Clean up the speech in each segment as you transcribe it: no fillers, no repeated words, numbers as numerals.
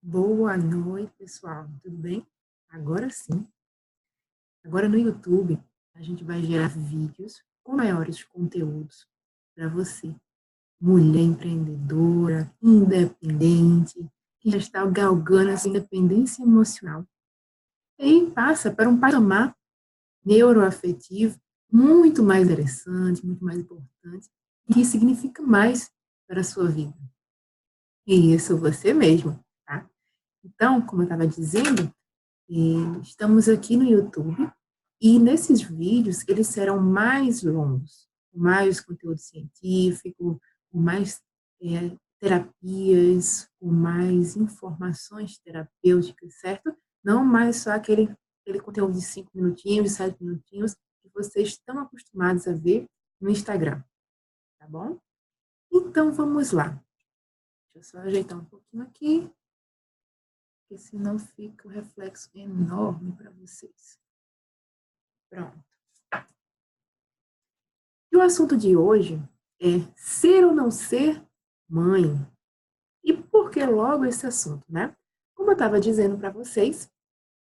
Boa noite, pessoal. Tudo bem? Agora sim. Agora no YouTube, a gente vai gerar vídeos com maiores conteúdos para você, mulher empreendedora, independente, que já está galgando essa independência emocional. E passa para um patamar neuroafetivo muito mais interessante, muito mais importante, e que significa mais para a sua vida. E isso você mesmo, tá? Então, como eu estava dizendo, estamos aqui no YouTube e nesses vídeos eles serão mais longos, com mais conteúdo científico, com mais terapias, com mais informações terapêuticas, certo? Não mais só aquele conteúdo de 5 minutinhos, de 7 minutinhos que vocês estão acostumados a ver no Instagram, tá bom? Então vamos lá. Deixa eu só ajeitar um pouquinho aqui, porque senão fica um reflexo enorme para vocês. Pronto. E o assunto de hoje é ser ou não ser mãe. E por que logo esse assunto, né? Como eu estava dizendo para vocês,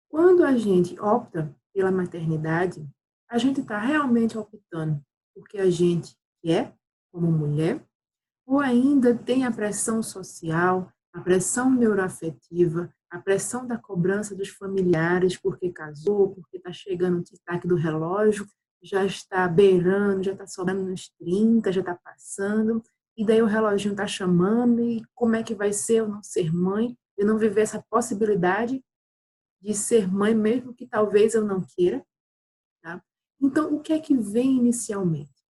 quando a gente opta pela maternidade, a gente está realmente optando porque a gente quer, como mulher, ou ainda tem a pressão social, a pressão neuroafetiva, a pressão da cobrança dos familiares porque casou, porque está chegando o tic-tac do relógio, já está beirando, já está sobrando nos 30, já está passando, e daí o reloginho está chamando, e como é que vai ser eu não ser mãe, eu não viver essa possibilidade de ser mãe, mesmo que talvez eu não queira, tá? Então, o que é que vem inicialmente?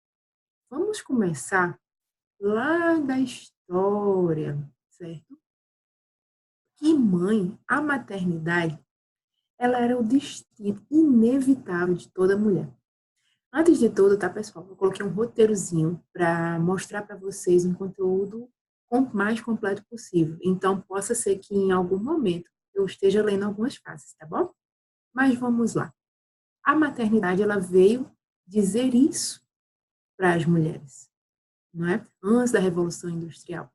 Vamos começar lá da história, certo? Que mãe, a maternidade, ela era o destino inevitável de toda mulher. Antes de tudo, tá, pessoal? Eu coloquei um roteirozinho para mostrar para vocês um conteúdo mais completo possível. Então, possa ser que em algum momento eu esteja lendo algumas frases, tá bom? Mas vamos lá. A maternidade, ela veio dizer isso para as mulheres, não é? Antes da Revolução Industrial.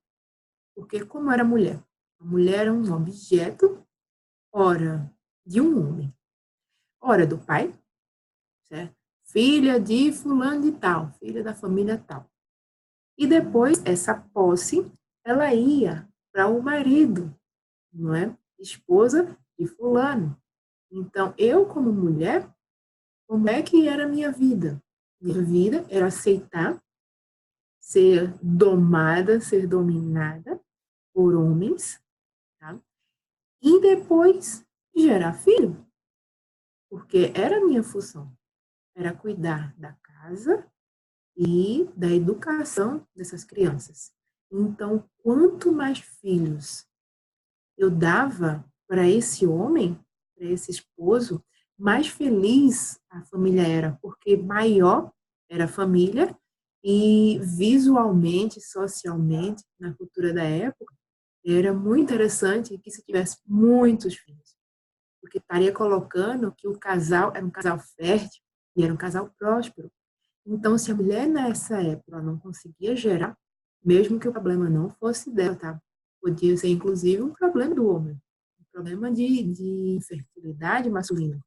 Porque como era mulher? A mulher era um objeto, ora de um homem, ora do pai, certo? Filha de fulano de tal, filha da família tal. E depois, essa posse, ela ia para o marido, não é? Esposa de fulano. Então, eu como mulher, como é que era a minha vida? Minha vida era aceitar ser domada, ser dominada por homens, tá? E depois gerar filho, porque era a minha função, era cuidar da casa e da educação dessas crianças. Então, quanto mais filhos eu dava para esse homem, para esse esposo, mais feliz a família era, porque maior era a família e visualmente, socialmente, na cultura da época, era muito interessante que se tivesse muitos filhos, porque estaria colocando que o casal era um casal fértil e era um casal próspero. Então, se a mulher nessa época ela não conseguia gerar, mesmo que o problema não fosse dela, tá? Podia ser, inclusive, um problema do homem, um problema de infertilidade masculina.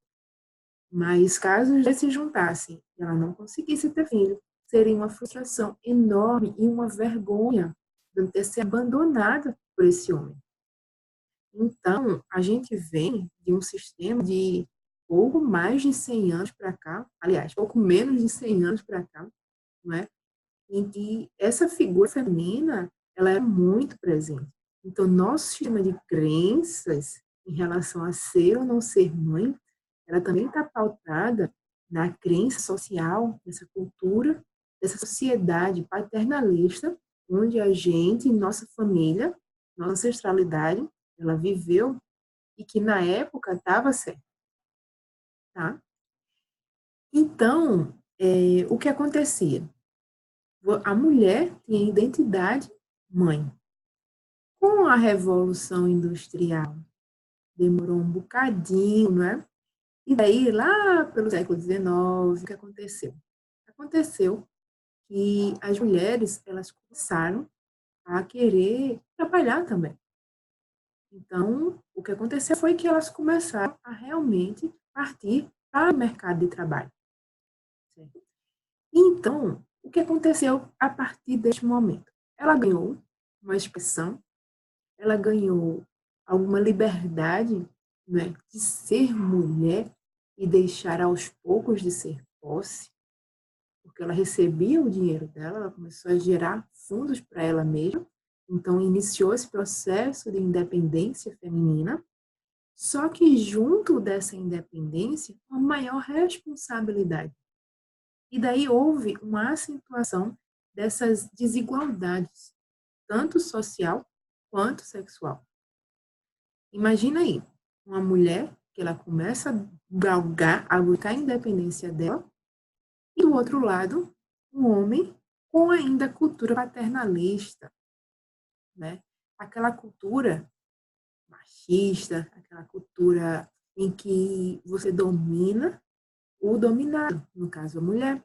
Mas caso eles se juntassem e ela não conseguisse ter filho, seria uma frustração enorme e uma vergonha de ter sido abandonada por esse homem. Então, a gente vem de um sistema de pouco mais de 100 anos para cá, aliás, pouco menos de 100 anos para cá, não é? Em que essa figura feminina, ela é muito presente. Então, nosso sistema de crenças em relação a ser ou não ser mãe, ela também está pautada na crença social, nessa cultura, dessa sociedade paternalista, onde a gente, nossa família, nossa ancestralidade, ela viveu e que na época estava certo, tá? Então, o que acontecia? A mulher tinha identidade mãe. Com a Revolução Industrial, demorou um bocadinho, né? E daí, lá pelo século XIX, o que aconteceu? Aconteceu que as mulheres, elas começaram a querer trabalhar também. Então, o que aconteceu foi que elas começaram a realmente partir para o mercado de trabalho. Certo? Então, o que aconteceu a partir deste momento? Ela ganhou uma expressão, ela ganhou alguma liberdade, né, de ser mulher e deixar aos poucos de ser posse, porque ela recebia o dinheiro dela, ela começou a gerar fundos para ela mesma, então iniciou esse processo de independência feminina, só que junto dessa independência, uma maior responsabilidade. E daí houve uma acentuação dessas desigualdades, tanto social quanto sexual. Imagina aí, uma mulher que ela começa a buscar a independência dela, e do outro lado, um homem com ainda cultura paternalista, né? Aquela cultura machista, aquela cultura em que você domina o dominado, no caso a mulher.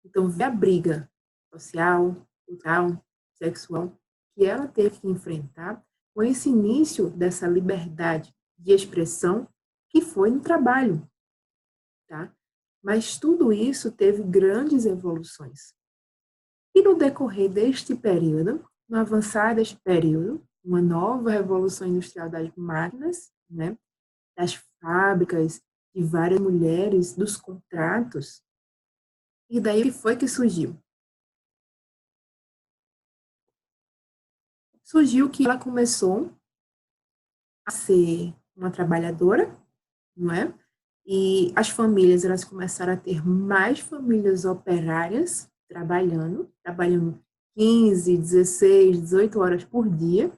Então, vê a briga social, cultural, sexual que ela teve que enfrentar com esse início dessa liberdade de expressão que foi no trabalho, tá? Mas tudo isso teve grandes evoluções. E no decorrer deste período, no avançar deste período, uma nova revolução industrial das máquinas, né, das fábricas, de várias mulheres, dos contratos, e daí o que foi que surgiu? Surgiu que ela começou a ser uma trabalhadora, não é? E as famílias, elas começaram a ter mais famílias operárias trabalhando 15, 16, 18 horas por dia,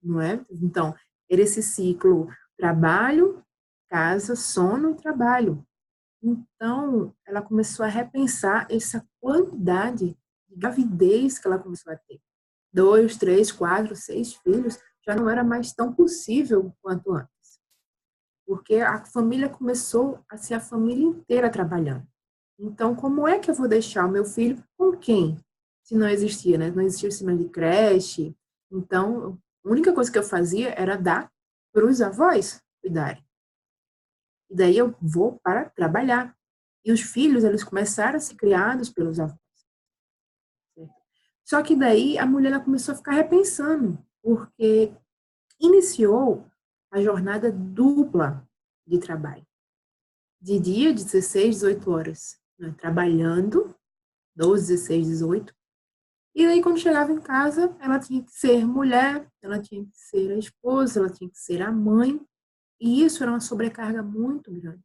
não é? Então, era esse ciclo trabalho, casa, sono, trabalho. Então, ela começou a repensar essa quantidade de gravidez que ela começou a ter. 2, 3, 4, 6 filhos, já não era mais tão possível quanto antes. Porque a família começou a ser a família inteira trabalhando. Então, como é que eu vou deixar o meu filho com quem? Se não existia, né? Não existia o sistema de creche. Então, a única coisa que eu fazia era dar para os avós cuidarem. E daí eu vou para trabalhar. E os filhos, eles começaram a ser criados pelos avós. Certo? Só que daí a mulher ela começou a ficar repensando, porque iniciou a jornada dupla de trabalho. De dia, 16, 18 horas, né, trabalhando, 12, 16, 18. E aí, quando chegava em casa, ela tinha que ser mulher, ela tinha que ser a esposa, ela tinha que ser a mãe. E isso era uma sobrecarga muito grande.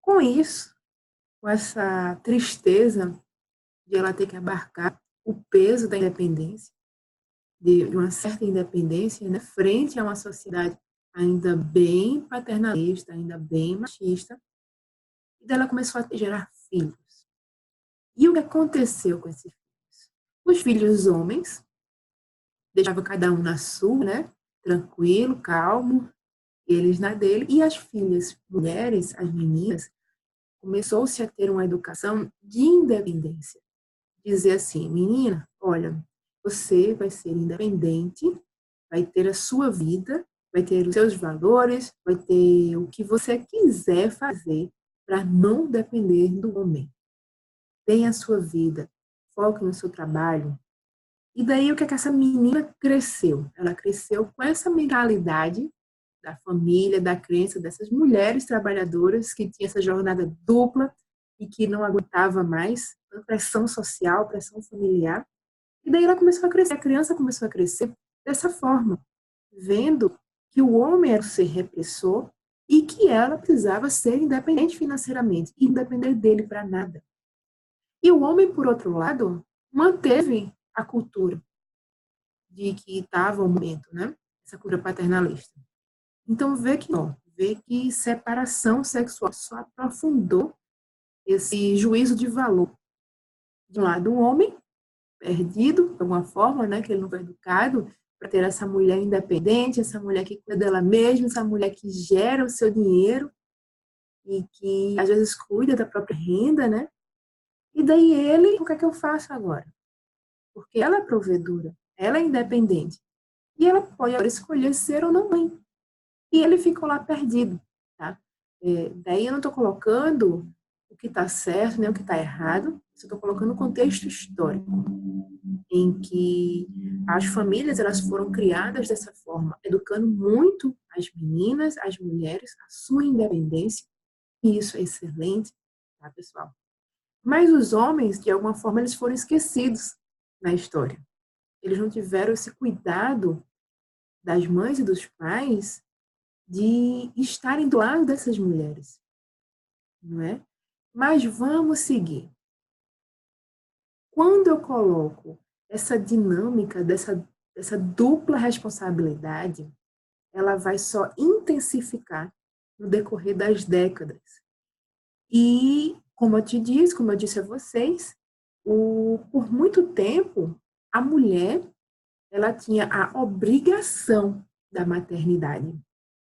Com isso, com essa tristeza de ela ter que abarcar o peso da independência, de uma certa independência, né, frente a uma sociedade ainda bem paternalista, ainda bem machista, e daí ela começou a gerar filhos. E o que aconteceu com esses filhos? Os filhos homens, deixava cada um na sua, né, tranquilo, calmo, eles na dele, e as filhas mulheres, as meninas, começou-se a ter uma educação de independência. Dizer assim, menina, olha, você vai ser independente, vai ter a sua vida, vai ter os seus valores, vai ter o que você quiser fazer para não depender do homem. Tenha a sua vida, foque no seu trabalho. E daí o que é que essa menina cresceu? Ela cresceu com essa mentalidade da família, da crença dessas mulheres trabalhadoras que tinham essa jornada dupla e que não aguentava mais a pressão social, pressão familiar. E daí ela começou a crescer, a criança começou a crescer dessa forma, vendo que o homem era o ser repressor e que ela precisava ser independente financeiramente e não depender dele para nada. E o homem, por outro lado, manteve a cultura de que estava o momento, né? Essa cultura paternalista. Então, vê que separação sexual só aprofundou esse juízo de valor. De um lado, o homem, perdido, de alguma forma, né? Que ele não foi educado para ter essa mulher independente, essa mulher que cuida dela mesma, essa mulher que gera o seu dinheiro e que, às vezes, cuida da própria renda, né? E daí ele, o que é que eu faço agora? Porque ela é provedora, ela é independente. E ela pode agora escolher ser ou não mãe. E ele ficou lá perdido, tá? Daí eu não estou colocando o que está certo nem o que está errado, eu estou colocando o contexto histórico em que as famílias elas foram criadas dessa forma, educando muito as meninas, as mulheres, a sua independência, e isso é excelente, tá, pessoal? Mas os homens, de alguma forma, eles foram esquecidos na história. Eles não tiveram esse cuidado das mães e dos pais de estarem do lado dessas mulheres, não é? Mas vamos seguir. Quando eu coloco essa dinâmica dessa dupla responsabilidade, ela vai só intensificar no decorrer das décadas. E, como eu disse a vocês, por muito tempo, a mulher ela tinha a obrigação da maternidade,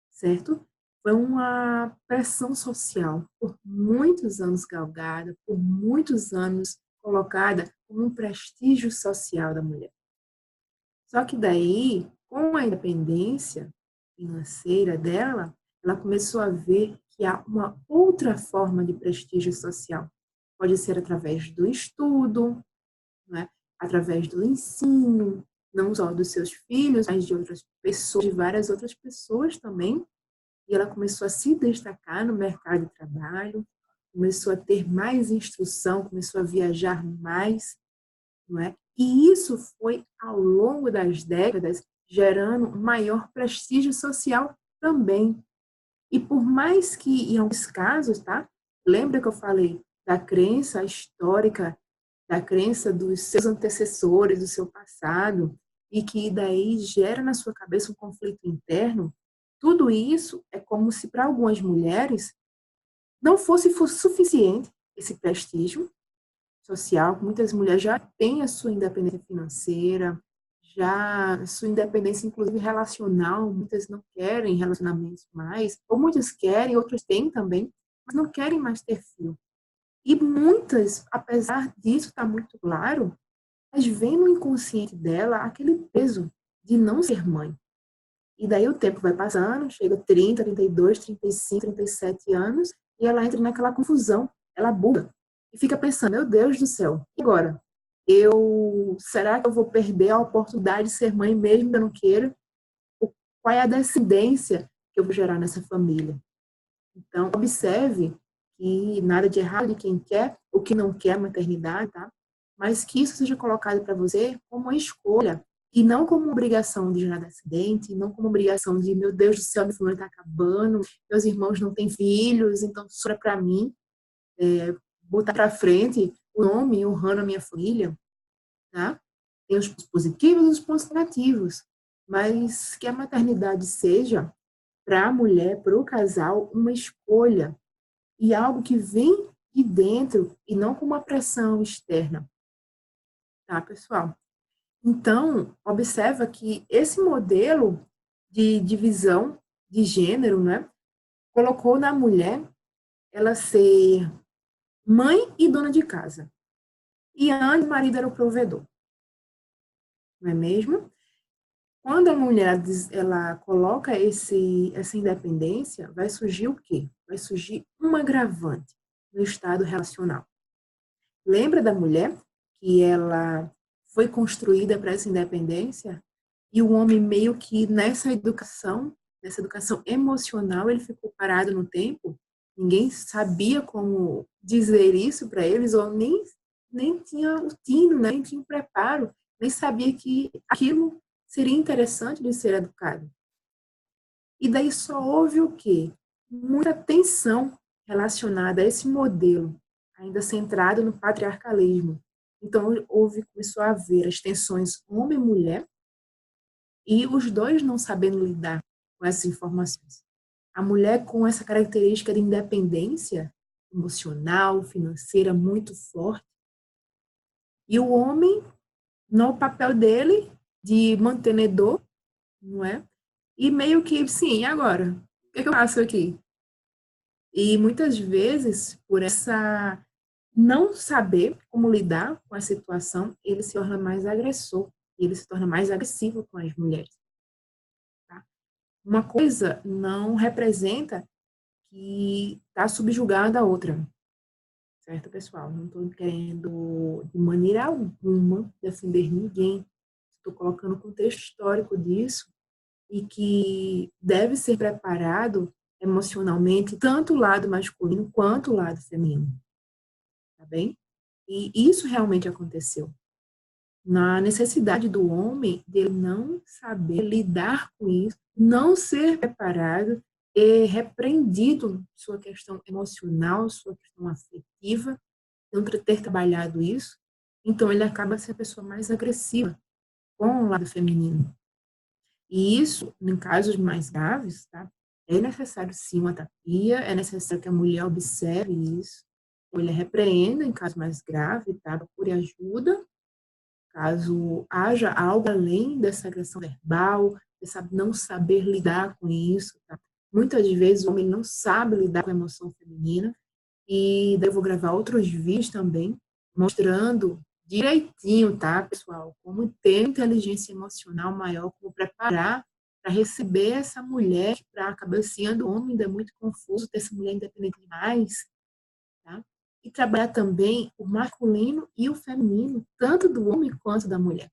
certo? Foi uma pressão social por muitos anos galgada, por muitos anos colocada como um prestígio social da mulher. Só que daí, com a independência financeira dela, ela começou a ver que há uma outra forma de prestígio social. Pode ser através do estudo, né? Através do ensino, não só dos seus filhos, mas de outras pessoas, de várias outras pessoas também. E ela começou a se destacar no mercado de trabalho, começou a ter mais instrução, começou a viajar mais, não é? E isso foi, ao longo das décadas, gerando um maior prestígio social também. E por mais que, em alguns casos, tá? Lembra que eu falei da crença histórica, da crença dos seus antecessores, do seu passado, e que daí gera na sua cabeça um conflito interno? Tudo isso é como se para algumas mulheres não fosse suficiente esse prestígio social. Muitas mulheres já têm a sua independência financeira, já a sua independência, inclusive relacional. Muitas não querem relacionamentos mais, ou muitas querem, outras têm também, mas não querem mais ter filho. E muitas, apesar disso estar muito claro, mas vem no inconsciente dela aquele peso de não ser mãe. E daí o tempo vai passando, chega 30, 32, 35, 37 anos, e ela entra naquela confusão, ela buga. E fica pensando, meu Deus do céu, e agora? Será que eu vou perder a oportunidade de ser mãe mesmo que eu não queira? Qual é a descendência que eu vou gerar nessa família? Então, observe que nada de errado de quem quer ou que não quer a maternidade, tá? Mas que isso seja colocado para você como uma escolha e não como uma obrigação de gerar acidente, não como obrigação de, meu Deus do céu, minha família está acabando, meus irmãos não têm filhos, então sobra para mim botar para frente o nome honrando a minha família, tá? Tem os pontos positivos e os pontos negativos, mas que a maternidade seja para a mulher, para o casal, uma escolha e algo que vem de dentro e não com uma pressão externa, tá, pessoal? Então, observa que esse modelo de divisão de gênero, né, colocou na mulher ela ser mãe e dona de casa. E antes o marido era o provedor, não é mesmo? Quando a mulher ela coloca essa independência, vai surgir o quê? Vai surgir um agravante no estado relacional. Lembra da mulher que ela foi construída para essa independência e o homem meio que nessa educação emocional, ele ficou parado no tempo. Ninguém sabia como dizer isso para eles ou nem tinha o tino, né? Nem tinha o preparo, nem sabia que aquilo seria interessante de ser educado. E daí só houve o quê? Muita tensão relacionada a esse modelo, ainda centrado no patriarcalismo. Então, começou a haver as tensões homem-mulher e os dois não sabendo lidar com essas informações. A mulher com essa característica de independência emocional, financeira muito forte, e o homem no papel dele de mantenedor, não é? E meio que, sim, e agora? O que é que eu faço aqui? E muitas vezes, por essa não saber como lidar com a situação, ele se torna mais agressor, ele se torna mais agressivo com as mulheres. uma coisa não representa que está subjugada à outra, certo, pessoal? Não estou querendo, de maneira alguma, defender ninguém. Estou colocando o contexto histórico disso e que deve ser preparado emocionalmente, tanto o lado masculino quanto o lado feminino, tá bem? E isso realmente aconteceu. Na necessidade do homem de ele não saber lidar com isso, não ser preparado e repreendido sua questão emocional, sua questão afetiva, não ter trabalhado isso, então ele acaba sendo a pessoa mais agressiva com o lado feminino. E isso, em casos mais graves, tá? É necessário sim uma terapia, é necessário que a mulher observe isso, ou ele repreenda em caso mais grave, tá? Procure ajuda, caso haja algo além dessa agressão verbal, dessa não saber lidar com isso, tá? Muitas vezes o homem não sabe lidar com a emoção feminina, e daí eu vou gravar outros vídeos também, mostrando direitinho, tá, pessoal? Como ter inteligência emocional maior, como preparar para receber essa mulher, para a cabecinha do homem ainda é muito confuso, ter essa mulher independente demais, tá? E trabalhar também o masculino e o feminino, tanto do homem quanto da mulher.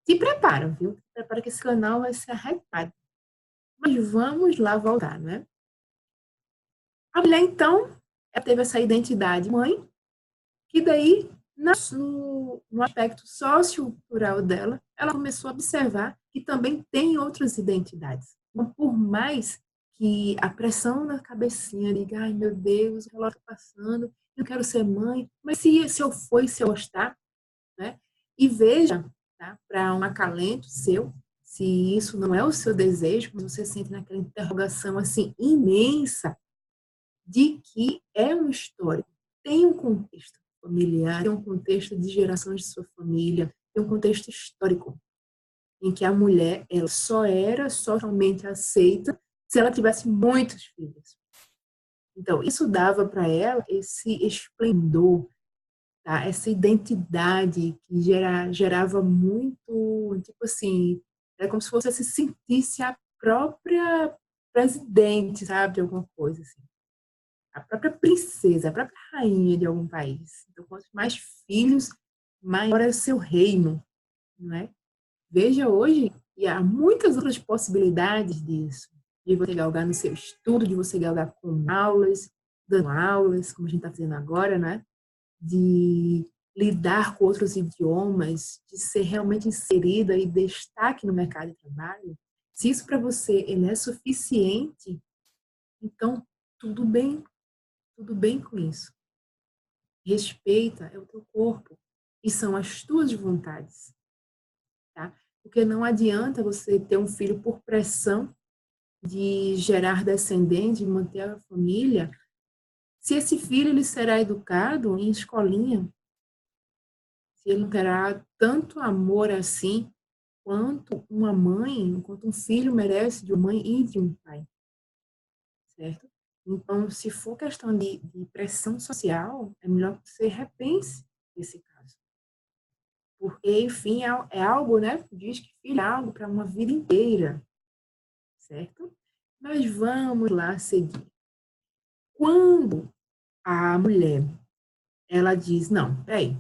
Se prepara, viu? Se prepara que esse canal vai ser arretado. Mas vamos lá voltar, né? A mulher, então, ela teve essa identidade mãe, que daí, no aspecto sociocultural dela, ela começou a observar que também tem outras identidades. Então, por mais que a pressão na cabecinha diga, ai meu Deus, o relógio está passando, eu quero ser mãe, mas se eu for e se eu gostar, né? E veja, tá, para um acalento seu, se isso não é o seu desejo, mas você sente naquela interrogação assim imensa de que é um histórico, tem um contexto familiar, tem um contexto de gerações de sua família, tem um contexto histórico em que a mulher ela só era socialmente aceita se ela tivesse muitos filhos. Então, isso dava para ela esse esplendor, tá? Essa identidade que gerava muito, tipo assim, era como se você se sentisse a própria presidente, sabe, de alguma coisa assim. A própria princesa, a própria rainha de algum país. Então, quanto mais filhos, maior é o seu reino, não é? Veja hoje que há muitas outras possibilidades disso, de você galgar no seu estudo, de você galgar com aulas, dando aulas, como a gente está fazendo agora, né? De lidar com outros idiomas, de ser realmente inserida e destaque no mercado de trabalho. Se isso para você ele é suficiente, então tudo bem com isso. Respeita é o teu corpo e são as tuas vontades, tá? Porque não adianta você ter um filho por pressão de gerar descendente, de manter a família, se esse filho ele será educado em escolinha, se ele não terá tanto amor assim quanto uma mãe, quanto um filho merece de uma mãe e de um pai, certo? Então, se for questão de pressão social, é melhor que você repense esse caso. Porque, enfim, é algo, né? Diz que filho é algo para uma vida inteira, certo? Mas vamos lá seguir. Quando a mulher, ela diz, não, peraí,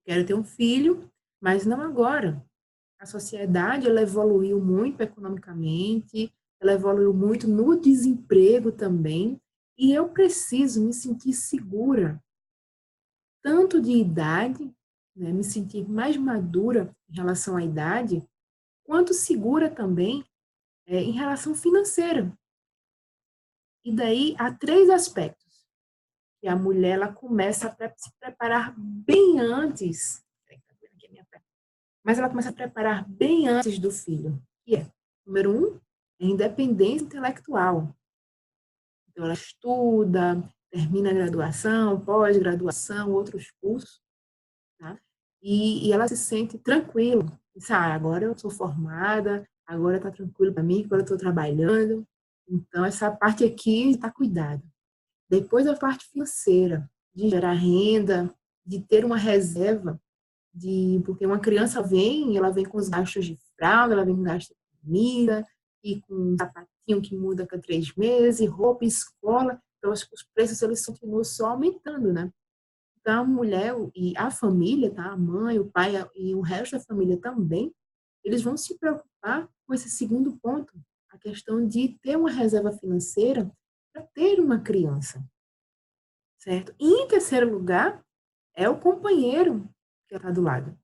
quero ter um filho, mas não agora. A sociedade, ela evoluiu muito economicamente, ela evoluiu muito no desemprego também, e eu preciso me sentir segura, tanto de idade, né, me sentir mais madura em relação à idade, quanto segura também em relação financeira. E daí há três aspectos que a mulher ela começa a se preparar bem antes, mas ela começa a preparar bem antes do filho, que é, número um, a independência intelectual. Então ela estuda, termina a graduação, pós-graduação, outros cursos, tá? E ela se sente tranquila. Diz, agora eu sou formada, agora está tranquilo para mim, agora eu estou trabalhando. Então, essa parte aqui está cuidada. Depois, a parte financeira, de gerar renda, de ter uma reserva, porque uma criança vem, ela vem com os gastos de fralda, ela vem com gasto de comida, e com um sapatinho que muda a cada 3 meses, roupa, escola. Então, os preços eles continuam só aumentando, né? Então, a mulher e a família, tá? A mãe, o pai e o resto da família também, eles vão se preocupar com esse segundo ponto, a questão de ter uma reserva financeira para ter uma criança, certo? E em terceiro lugar, é o companheiro que está do lado.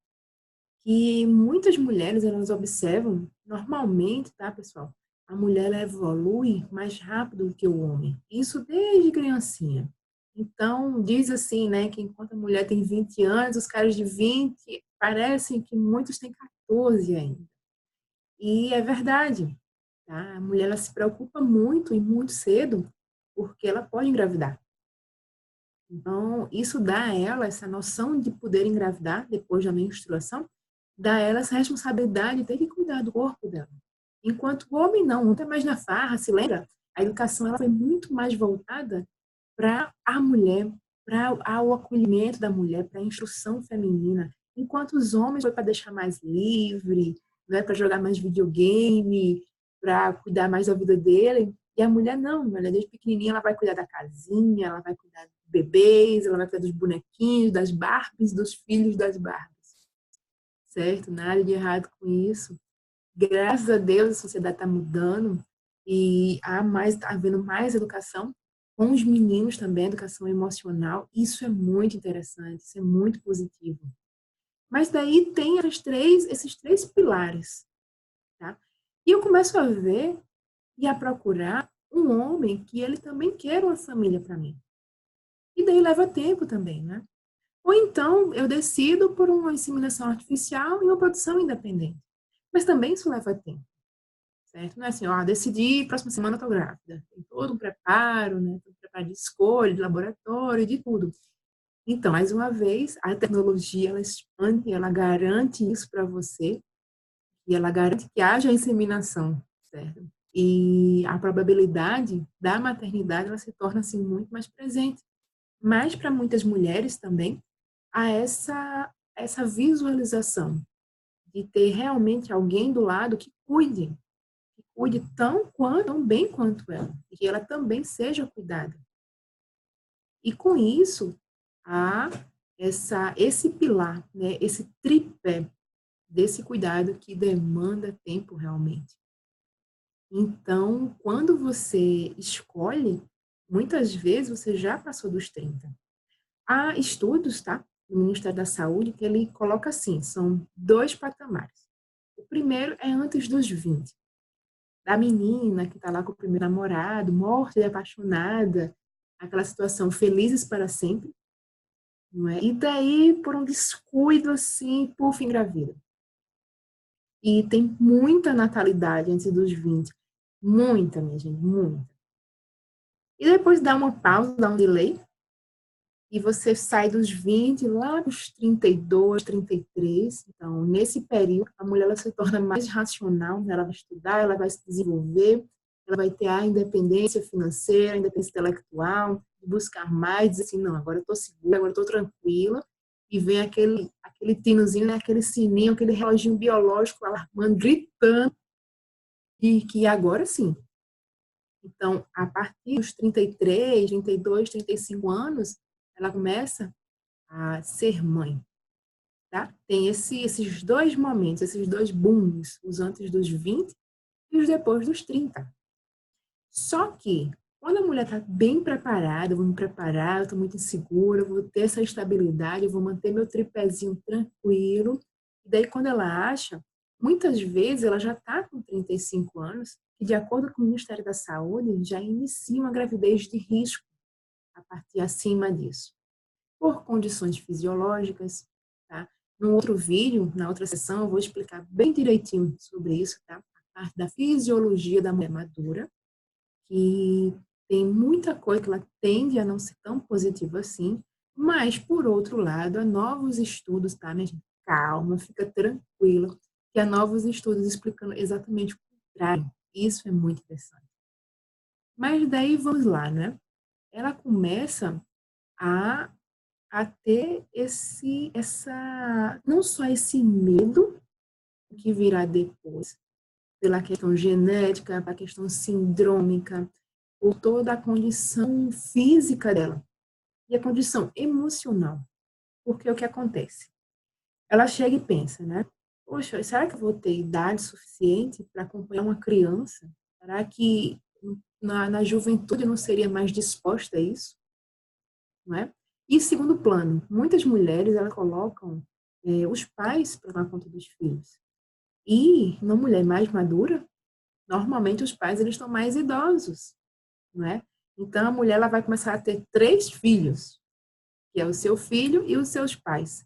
E muitas mulheres, elas observam, normalmente, tá, pessoal? A mulher ela evolui mais rápido do que o homem. Isso desde criancinha. Então, diz assim, né, que enquanto a mulher tem 20 anos, os caras de 20 parecem que muitos têm 14 ainda. E é verdade, tá? A mulher ela se preocupa muito e muito cedo porque ela pode engravidar. Então, isso dá a ela essa noção de poder engravidar depois da menstruação, dá a ela essa responsabilidade de ter que cuidar do corpo dela. Enquanto o homem não está mais na farra, se lembra? A educação ela foi muito mais voltada para a mulher, para o acolhimento da mulher, para a instrução feminina, enquanto os homens foi para deixar mais livre, né, para jogar mais videogame, para cuidar mais da vida dele, e a mulher não, a mulher desde pequenininha ela vai cuidar da casinha, ela vai cuidar dos bebês, ela vai cuidar dos bonequinhos, das Barbies, dos filhos das Barbies, certo? Nada de errado com isso. Graças a Deus a sociedade está mudando e está havendo mais educação com os meninos também, educação emocional. Isso é muito interessante, isso é muito positivo. Mas daí tem esses três pilares, tá? E eu começo a ver e a procurar um homem que ele também quer uma família para mim. E daí leva tempo também, né? Ou então eu decido por uma inseminação artificial e uma produção independente. Mas também isso leva tempo, certo? Não é assim, ó, decidi, próxima semana eu tô grávida. Tem todo um preparo, né? Todo um preparo de escolha, de laboratório, de tudo. Então, mais uma vez, a tecnologia, ela expande, ela garante isso para você e ela garante que haja inseminação, certo? E a probabilidade da maternidade, ela se torna, assim, muito mais presente. Mas para muitas mulheres também, há essa visualização de ter realmente alguém do lado que cuide tão bem quanto ela, e que ela também seja cuidada. E com isso, há esse pilar, né, esse tripé desse cuidado que demanda tempo realmente. Então, quando você escolhe, muitas vezes você já passou dos 30. Há estudos, tá, do Ministério da Saúde, que ele coloca assim, são 2 patamares. O primeiro é antes dos 20, da menina que está lá com o primeiro namorado, morta e apaixonada, aquela situação felizes para sempre, não é? E daí, por um descuido assim, puf, engravida. E tem muita natalidade antes dos 20. Muita, minha gente, muita. E depois dá uma pausa, dá um delay, e você sai dos 20 lá para os 32, 33. Então, nesse período, a mulher ela se torna mais racional, né? Ela vai estudar, ela vai se desenvolver, ela vai ter a independência financeira, a independência intelectual, buscar mais, dizer assim, não, agora eu estou segura, agora eu estou tranquila, e vem aquele tinozinho, né? Aquele sininho, aquele reloginho biológico alarmando, gritando, e que agora sim. Então, a partir dos 33, 32, 35 anos, ela começa a ser mãe, tá? Tem esses dois momentos, esses dois booms, os antes dos 20 e os depois dos 30. Só que, quando a mulher está bem preparada, eu vou me preparar, eu estou muito insegura, eu vou ter essa estabilidade, eu vou manter meu tripézinho tranquilo. E daí, quando ela acha, muitas vezes ela já está com 35 anos, e de acordo com o Ministério da Saúde, já inicia uma gravidez de risco a partir acima disso, por condições fisiológicas, tá? No outro vídeo, na outra sessão, eu vou explicar bem direitinho sobre isso, tá? A parte da fisiologia da mulher madura, que tem muita coisa que ela tende a não ser tão positiva assim, mas, por outro lado, há novos estudos, tá, minha gente? Calma, fica tranquila, que há novos estudos explicando exatamente o contrário. Isso é muito interessante. Mas daí, vamos lá, né? Ela começa a a ter não só esse medo do que virá depois, pela questão genética, pela questão sindrômica, por toda a condição física dela e a condição emocional. Porque o que acontece? Ela chega e pensa, né? Poxa, será que eu vou ter idade suficiente para acompanhar uma criança? Será que na juventude eu não seria mais disposta a isso? Não é? E segundo plano, muitas mulheres elas colocam os pais para tomar conta dos filhos. E uma mulher mais madura, normalmente os pais eles estão mais idosos, não é? Então a mulher ela vai começar a ter 3 filhos, que é o seu filho e os seus pais.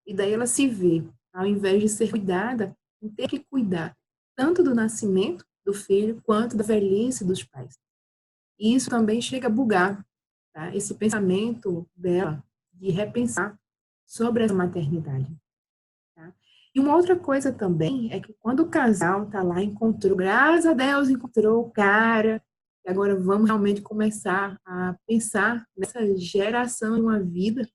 E daí ela se vê, ao invés de ser cuidada, em ter que cuidar tanto do nascimento do filho quanto da velhice dos pais. E isso também chega a bugar, tá? Esse pensamento dela de repensar sobre essa maternidade. Tá? E uma outra coisa também é que quando o casal está lá, encontrou, graças a Deus, encontrou o cara, e agora vamos realmente começar a pensar nessa geração de uma vida,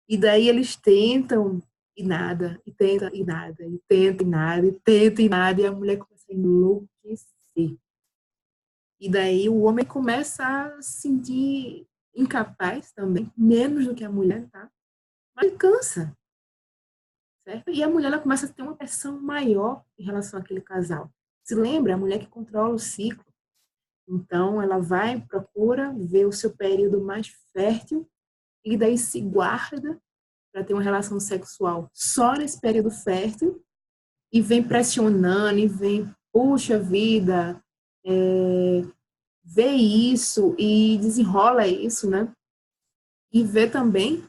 e daí eles tentam e nada, e tenta e nada, e tenta e nada, e tenta e nada, e a mulher começa a enlouquecer. E daí o homem começa a se sentir incapaz também, menos do que a mulher, tá? Mas cansa, certo? E a mulher ela começa a ter uma pressão maior em relação àquele casal. Se lembra, a mulher que controla o ciclo. Então, ela vai, procura ver o seu período mais fértil e daí se guarda para ter uma relação sexual só nesse período fértil e vem pressionando e vem, puxa vida, vê isso e desenrola isso, né? E vê também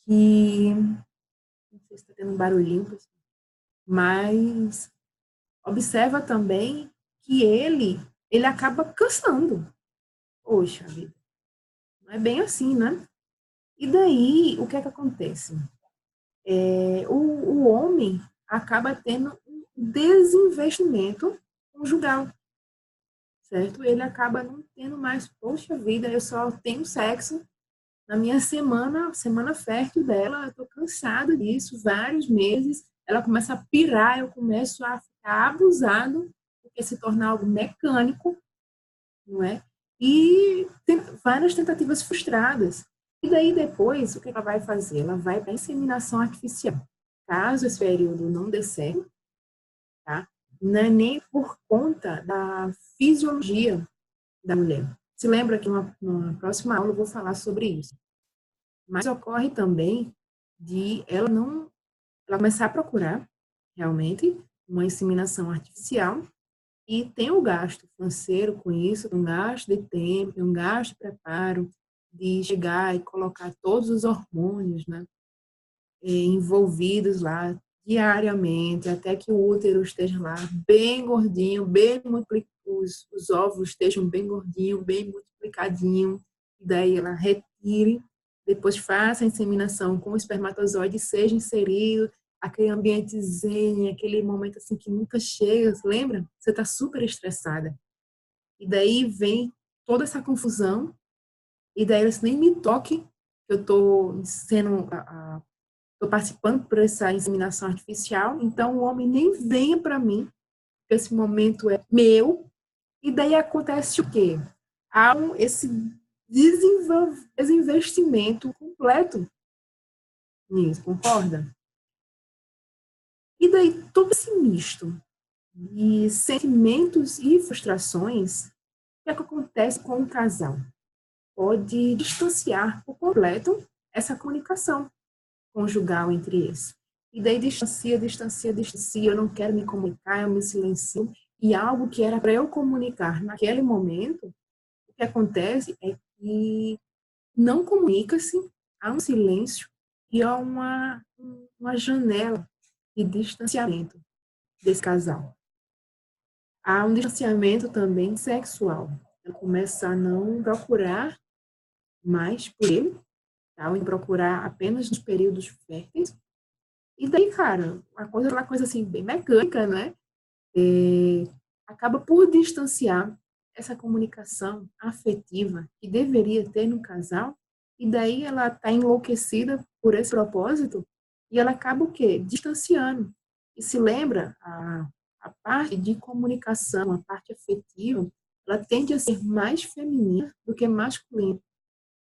que, não sei se está tendo um barulhinho, mas observa também que ele acaba cansando. Poxa vida, não é bem assim, né? E daí, o que é que acontece? O homem acaba tendo um desinvestimento conjugal, certo? Ele acaba não tendo mais, poxa vida, eu só tenho sexo na minha semana fértil dela, eu tô cansada disso, vários meses, ela começa a pirar, eu começo a ficar abusado, porque se torna algo mecânico, não é? E tem várias tentativas frustradas. E daí depois, o que ela vai fazer? Ela vai para a inseminação artificial. Caso esse período não dê certo, tá? Não é nem por conta da fisiologia da mulher. Se lembra que numa próxima aula eu vou falar sobre isso. Mas ocorre também de ela começar a procurar realmente uma inseminação artificial e tem um gasto financeiro com isso, um gasto de tempo, um gasto de preparo, de chegar e colocar todos os hormônios, né, envolvidos lá diariamente, até que o útero esteja lá bem gordinho, os ovos estejam bem gordinhos, bem multiplicadinho, e daí ela retire, depois faça a inseminação com o espermatozoide, seja inserido, aquele ambiente zen, aquele momento assim que nunca chega, lembra? Você está super estressada. E daí vem toda essa confusão, e daí eles nem me toque, eu estou sendo estou participando por essa inseminação artificial, então o homem nem venha para mim, porque esse momento é meu, e daí acontece o quê? Há esse desinvestimento completo nisso, concorda? E daí todo esse misto de sentimentos e frustrações, o que é que acontece com o casal? Pode distanciar por completo essa comunicação conjugal entre eles. E daí distancia, eu não quero me comunicar, eu me silencio. E algo que era para eu comunicar naquele momento, o que acontece é que não comunica-se, há um silêncio e há uma janela de distanciamento desse casal. Há um distanciamento também sexual. Ela começa a não procurar mais por ele, tá? Em procurar apenas nos períodos férteis. E daí, cara, uma coisa assim, bem mecânica, né? Acaba por distanciar essa comunicação afetiva que deveria ter no casal, e daí ela está enlouquecida por esse propósito, e ela acaba o quê? Distanciando. E se lembra, a parte de comunicação, a parte afetiva, ela tende a ser mais feminina do que masculina.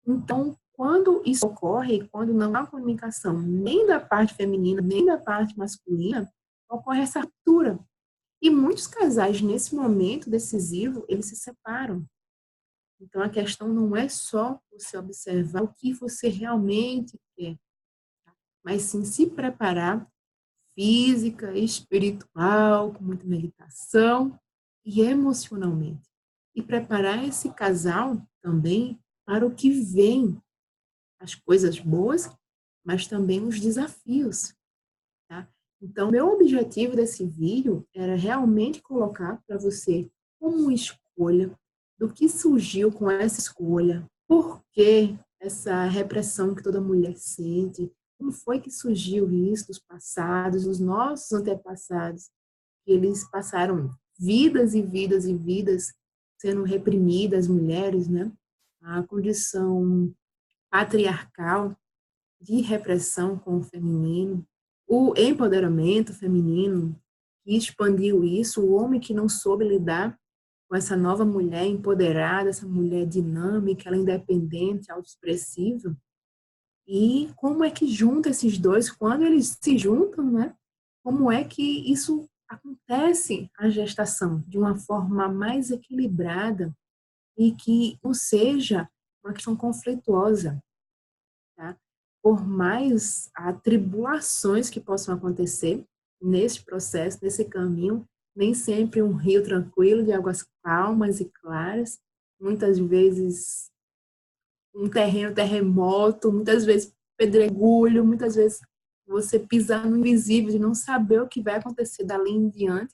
Então, quando isso ocorre, quando não há comunicação nem da parte feminina, nem da parte masculina, ocorre essa ruptura. E muitos casais, nesse momento decisivo, eles se separam. Então, a questão não é só você observar o que você realmente quer, mas sim se preparar física, espiritual, com muita meditação e emocionalmente. E preparar esse casal também para o que vem, as coisas boas, mas também os desafios, tá? Então, meu objetivo desse vídeo era realmente colocar para você como escolha do que surgiu com essa escolha, por que essa repressão que toda mulher sente, como foi que surgiu isso dos passados, dos nossos antepassados, que eles passaram vidas e vidas e vidas sendo reprimidas, mulheres, né? A condição patriarcal de repressão com o feminino, o empoderamento feminino que expandiu isso, o homem que não soube lidar com essa nova mulher empoderada, essa mulher dinâmica, ela independente, autoexpressiva. E como é que junta esses dois, quando eles se juntam, né? Como é que isso acontece a gestação de uma forma mais equilibrada e que não seja uma questão conflituosa, tá? Por mais atribulações que possam acontecer nesse processo, nesse caminho, nem sempre um rio tranquilo, de águas calmas e claras, muitas vezes um terremoto, muitas vezes pedregulho, muitas vezes você pisar no invisível, de não saber o que vai acontecer dali em diante,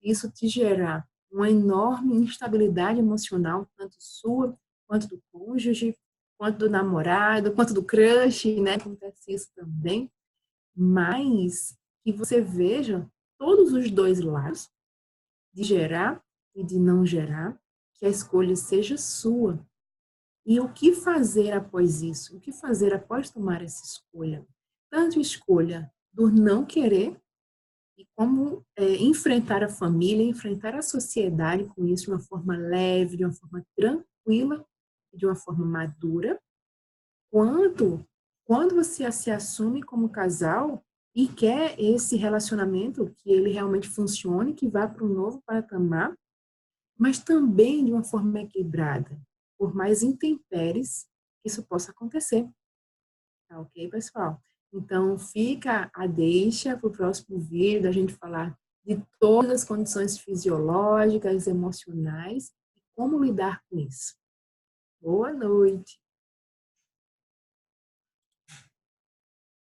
isso te gerar uma enorme instabilidade emocional, tanto sua, quanto do cônjuge, quanto do namorado, quanto do crush, né? Acontece isso também. Mas que você veja todos os dois lados, de gerar e de não gerar, que a escolha seja sua. E o que fazer após isso? O que fazer após tomar essa escolha? Tanto escolha do não querer, e como enfrentar a família, enfrentar a sociedade com isso de uma forma leve, de uma forma tranquila, de uma forma madura, quanto quando você se assume como casal e quer esse relacionamento que ele realmente funcione, que vá para um novo patamar, mas também de uma forma equilibrada, por mais intempéries que isso possa acontecer. Tá ok, pessoal? Então, fica a deixa para o próximo vídeo, da gente falar de todas as condições fisiológicas, emocionais e como lidar com isso. Boa noite!